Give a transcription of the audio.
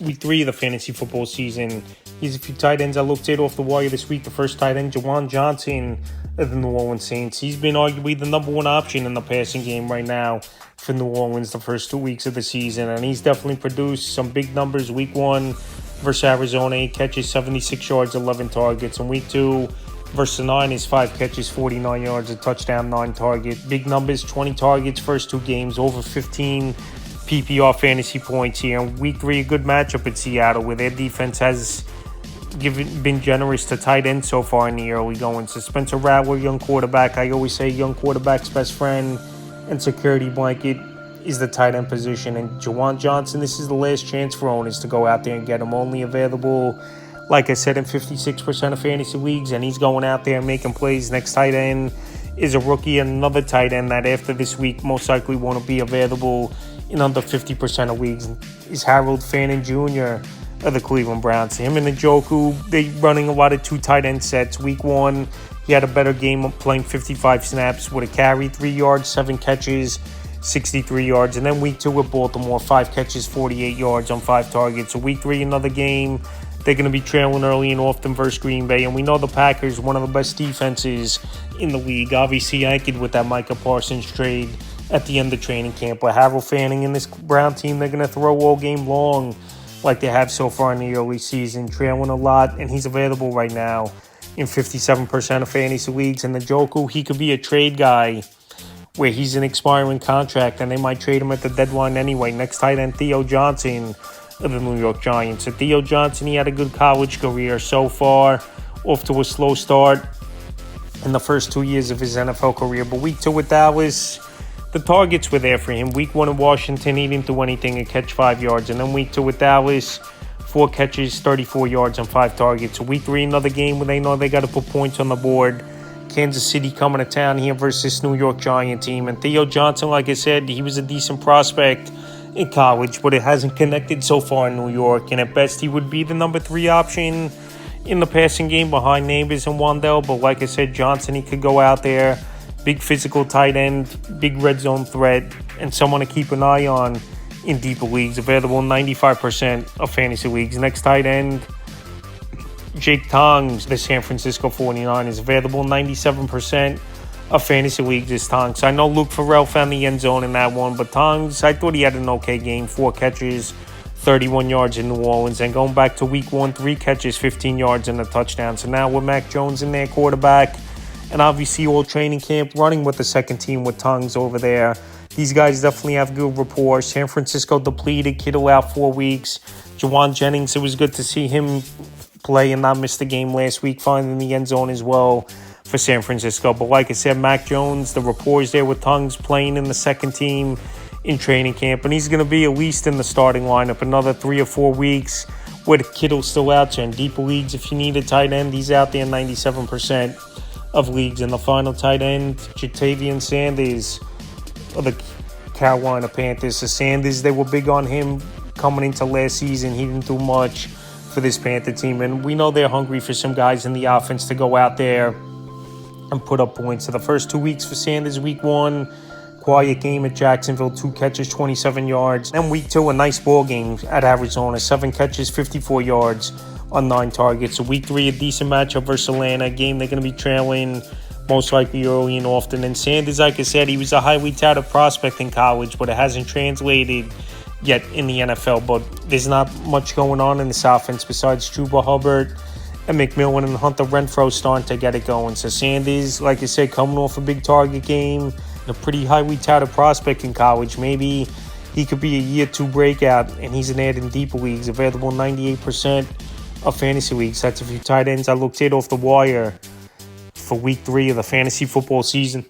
week 3 of the fantasy football season. Here's a few tight ends I looked at off the wire this week. The first tight end, Juwan Johnson of the New Orleans Saints. He's been arguably the number one option in the passing game right now for New Orleans the first 2 weeks of the season, and he's definitely produced some big numbers. Week 1 versus Arizona, 8 catches, 76 yards, 11 targets. And week 2 versus the Niners, 5 catches, 49 yards, a touchdown, 9 targets. Big numbers, 20 targets, first 2 games, over 15 PPR fantasy points here. And week 3, a good matchup in Seattle, where their defense has been generous to tight end so far in the early going. So Spencer Rattler, young quarterback. I always say young quarterback's best friend and security blanket is the tight end position. And Juwan Johnson, this is the last chance for owners to go out there and get him. Only available, like I said, in 56% of fantasy leagues, and he's going out there and making plays. Next tight end is a rookie, and another tight end that after this week most likely won't be available in under 50% of leagues is Harold Fannin Jr. of the Cleveland Browns. Him and Njoku, they running a lot of 2 tight end sets. Week 1, he had a better game of playing 55 snaps with a carry, 3 yards, 7 catches, 63 yards. And then week 2 with Baltimore, 5 catches, 48 yards on 5 targets. So week 3, another game. They're going to be trailing early and often versus Green Bay. And we know the Packers, one of the best defenses in the league, obviously anchored with that Micah Parsons trade at the end of training camp. But Harold Fanning and this Brown team, they're going to throw all game long like they have so far in the early season, trailing a lot. And he's available right now in 57% of fantasy leagues. And the Njoku, he could be a trade guy where he's an expiring contract and they might trade him at the deadline anyway. Next tight end, Theo Johnson of the New York Giants. So Theo Johnson, he had a good college career so far, off to a slow start in the first 2 years of his NFL career. But week 2 with Dallas, the targets were there for him. Week 1 in Washington, he didn't do anything and catch 5 yards. And then week 2 with Dallas, 4 catches, 34 yards on 5 targets. So week 3, another game where they know they got to put points on the board. Kansas City coming to town here versus this New York Giant team. And Theo Johnson, like I said, he was a decent prospect in college, but it hasn't connected so far in New York. And at best, he would be the number 3 option in the passing game behind Neighbors and Wandell. But like I said, Johnson, he could go out there. Big physical tight end, big red zone threat, and someone to keep an eye on in deeper leagues. Available in 95% of fantasy leagues. Next tight end, Jake Tongs, the San Francisco 49ers. Available in 97% of fantasy leagues is Tongs. I know Luke Farrell found the end zone in that one, but Tongs, I thought he had an okay game. 4 catches, 31 yards in New Orleans. And going back to week 1, 3 catches, 15 yards and a touchdown. So now with Mac Jones in there, quarterback, and obviously all training camp running with the second team with Tongues over there. These guys definitely have good rapport. San Francisco depleted, Kittle out 4 weeks. Jawan Jennings, it was good to see him play and not miss the game last week, finding the end zone as well for San Francisco. But like I said, Mac Jones, the rapport is there with Tongues playing in the second team in training camp. And he's going to be at least in the starting lineup another 3 or 4 weeks with Kittle still out there. In deeper leagues, if you need a tight end, he's out there in 97% of leagues. In the final tight end, Jatavian Sanders of the Carolina Panthers. So Sanders, they were big on him coming into last season. He didn't do much for this Panther team, and we know they're hungry for some guys in the offense to go out there and put up points. So the first 2 weeks for Sanders, week 1, quiet game at Jacksonville, 2 catches, 27 yards. Then week 2, a nice ball game at Arizona, 7 catches, 54 yards on 9 targets. So week 3, a decent matchup versus Atlanta, a game they're going to be trailing most likely early and often. And Sanders, like I said, he was a highly touted prospect in college, but it hasn't translated yet in the NFL. But there's not much going on in this offense besides Chuba Hubbard and McMillan and Hunter Renfrow starting to get it going. So Sanders, like I said, coming off a big target game, a pretty highly touted prospect in college. Maybe he could be a year 2 breakout, and he's an ad in deeper leagues, available 98% of fantasy leagues. That's a few tight ends I looked at off the wire for week 3 of the fantasy football season.